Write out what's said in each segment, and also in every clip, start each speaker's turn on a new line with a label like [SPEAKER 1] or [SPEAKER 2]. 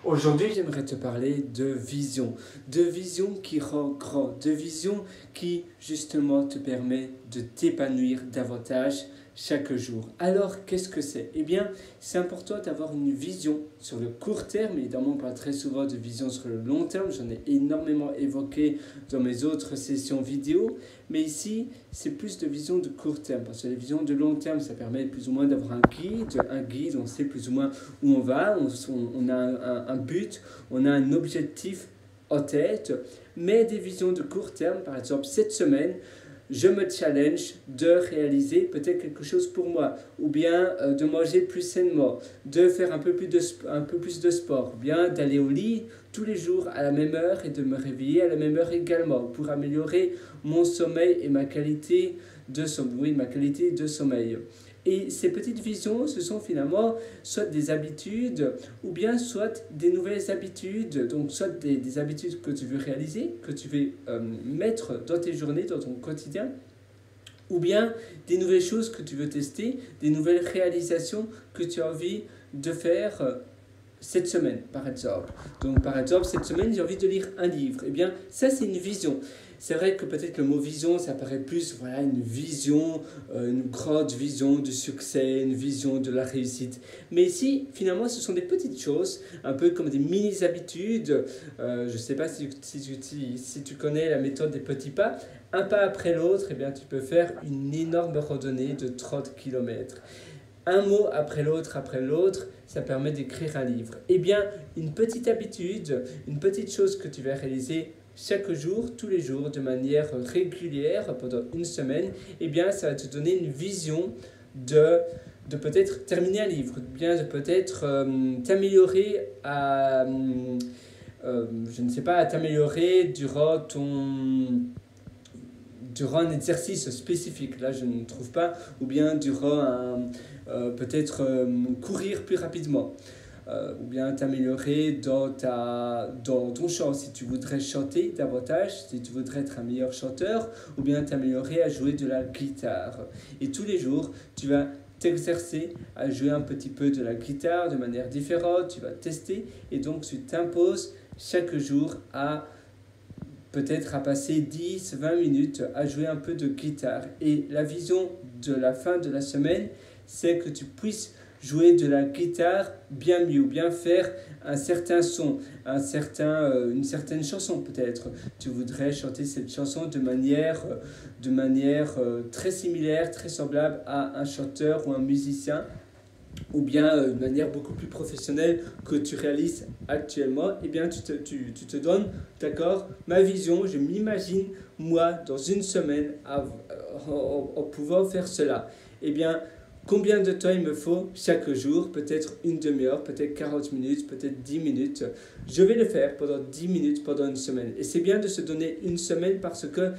[SPEAKER 1] Aujourd'hui, j'aimerais te parler de vision qui rend grand, de vision qui justement te permet de t'épanouir davantage chaque jour. Alors, qu'est-ce que c'est? Eh bien, c'est important d'avoir une vision sur le court terme. Évidemment, on parle très souvent de vision sur le long terme. J'en ai énormément évoqué dans mes autres sessions vidéo. Mais ici, c'est plus de vision de court terme. Parce que la vision de long terme, ça permet plus ou moins d'avoir un guide, on sait plus ou moins où on va, on a un but, on a un objectif en tête. Mais des visions de court terme, par exemple, cette semaine, je me challenge de réaliser peut-être quelque chose pour moi, ou bien de manger plus sainement, de faire un peu plus de sport, ou bien d'aller au lit tous les jours à la même heure et de me réveiller à la même heure également, pour améliorer mon sommeil et ma qualité de sommeil. Et ces petites visions, ce sont finalement soit des habitudes ou bien soit des nouvelles habitudes, donc soit des habitudes que tu veux réaliser, que tu veux mettre dans tes journées, dans ton quotidien, ou bien des nouvelles choses que tu veux tester, des nouvelles réalisations que tu as envie de faire cette semaine, par exemple. Donc, par exemple, cette semaine, j'ai envie de lire un livre. Eh bien, ça, c'est une vision. C'est vrai que peut-être le mot vision, ça paraît plus, voilà, une vision, une grande vision du succès, une vision de la réussite. Mais ici, finalement, ce sont des petites choses, un peu comme des mini-habitudes. Je ne sais pas si tu connais la méthode des petits pas. Un pas après l'autre, eh bien, tu peux faire une énorme randonnée de 30 km. Un mot après l'autre, ça permet d'écrire un livre. Eh bien, une petite habitude, une petite chose que tu vas réaliser chaque jour, tous les jours, de manière régulière pendant une semaine, eh bien, ça va te donner une vision de peut-être terminer un livre, bien de peut-être t'améliorer à, je ne sais pas, à t'améliorer durant un exercice spécifique, là je ne trouve pas, ou bien durant peut-être courir plus rapidement, ou bien t'améliorer dans ton chant, si tu voudrais chanter davantage, si tu voudrais être un meilleur chanteur, ou bien t'améliorer à jouer de la guitare. Et tous les jours, tu vas t'exercer à jouer un petit peu de la guitare de manière différente, tu vas tester, et donc tu t'imposes chaque jour à peut-être à passer 10, 20 minutes à jouer un peu de guitare. Et la vision de la fin de la semaine, c'est que tu puisses jouer de la guitare bien mieux, ou bien faire un certain son, une certaine chanson peut-être. Tu voudrais chanter cette chanson de manière très similaire, très semblable à un chanteur ou un musicien, ou bien de manière beaucoup plus professionnelle que tu réalises actuellement. Eh bien, tu te donnes, d'accord, ma vision, je m'imagine, moi, dans une semaine, en pouvant faire cela. Eh bien, combien de temps il me faut chaque jour? Peut-être une demi-heure, peut-être 40 minutes, peut-être 10 minutes. Je vais le faire pendant 10 minutes, pendant une semaine. Et c'est bien de se donner une semaine parce que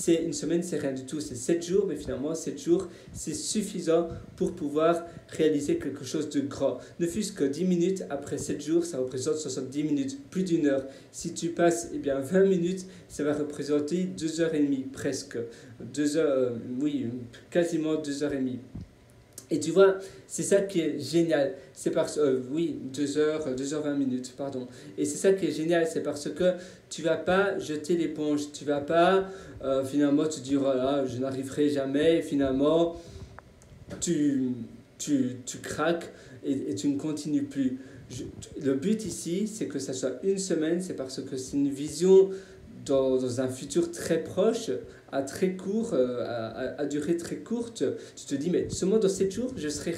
[SPEAKER 1] une semaine, c'est rien du tout. C'est 7 jours, mais finalement, 7 jours, c'est suffisant pour pouvoir réaliser quelque chose de grand. Ne fût-ce que 10 minutes après 7 jours, ça représente 70 minutes, plus d'une heure. Si tu passes 20 minutes, ça va représenter 2h30 presque. 2 heures, oui, quasiment 2h30. Et tu vois, c'est ça qui est génial. C'est parce oui, 2h20 minutes, pardon. Et c'est ça qui est génial, c'est parce que tu vas pas jeter l'éponge. Tu vas pas finalement te dire, oh là, je n'arriverai jamais. Et finalement, tu craques et tu ne continues plus. Le but ici, c'est que ça soit une semaine, c'est parce que c'est une vision dans un futur très proche, à très court, à durée très courte. Tu te dis, mais seulement dans 7 jours, je serai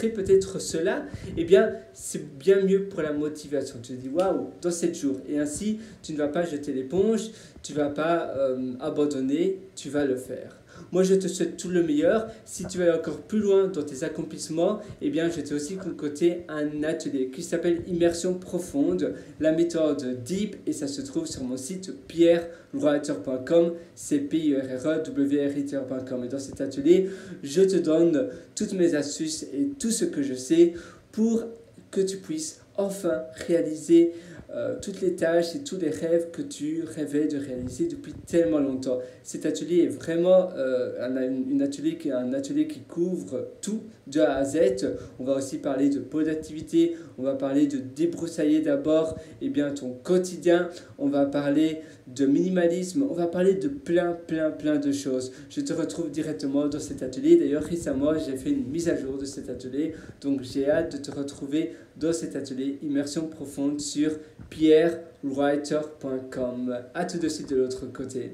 [SPEAKER 1] peut-être cela. Eh bien, c'est bien mieux pour la motivation. Tu te dis, waouh, dans 7 jours. Et ainsi, tu ne vas pas jeter l'éponge, tu ne vas pas abandonner, tu vas le faire. Moi, je te souhaite tout le meilleur. Si tu veux aller encore plus loin dans tes accomplissements, eh bien, je t'ai aussi concocté un atelier qui s'appelle Immersion profonde, la méthode DEEP, et ça se trouve sur mon site pierrewriter.com, c'est pierrewriter.com. Et dans cet atelier, je te donne toutes mes astuces et tout ce que je sais pour que tu puisses enfin réaliser toutes les tâches et tous les rêves que tu rêvais de réaliser depuis tellement longtemps. Cet atelier est vraiment un atelier qui couvre tout de A à Z. On va aussi parler de productivité, on va parler de débroussailler d'abord ton quotidien, on va parler de minimalisme, on va parler de plein de choses. Je te retrouve directement dans cet atelier. D'ailleurs, récemment, j'ai fait une mise à jour de cet atelier, donc j'ai hâte de te retrouver dans cet atelier Immersion profonde sur pierrewriter.com. À tout de suite de l'autre côté.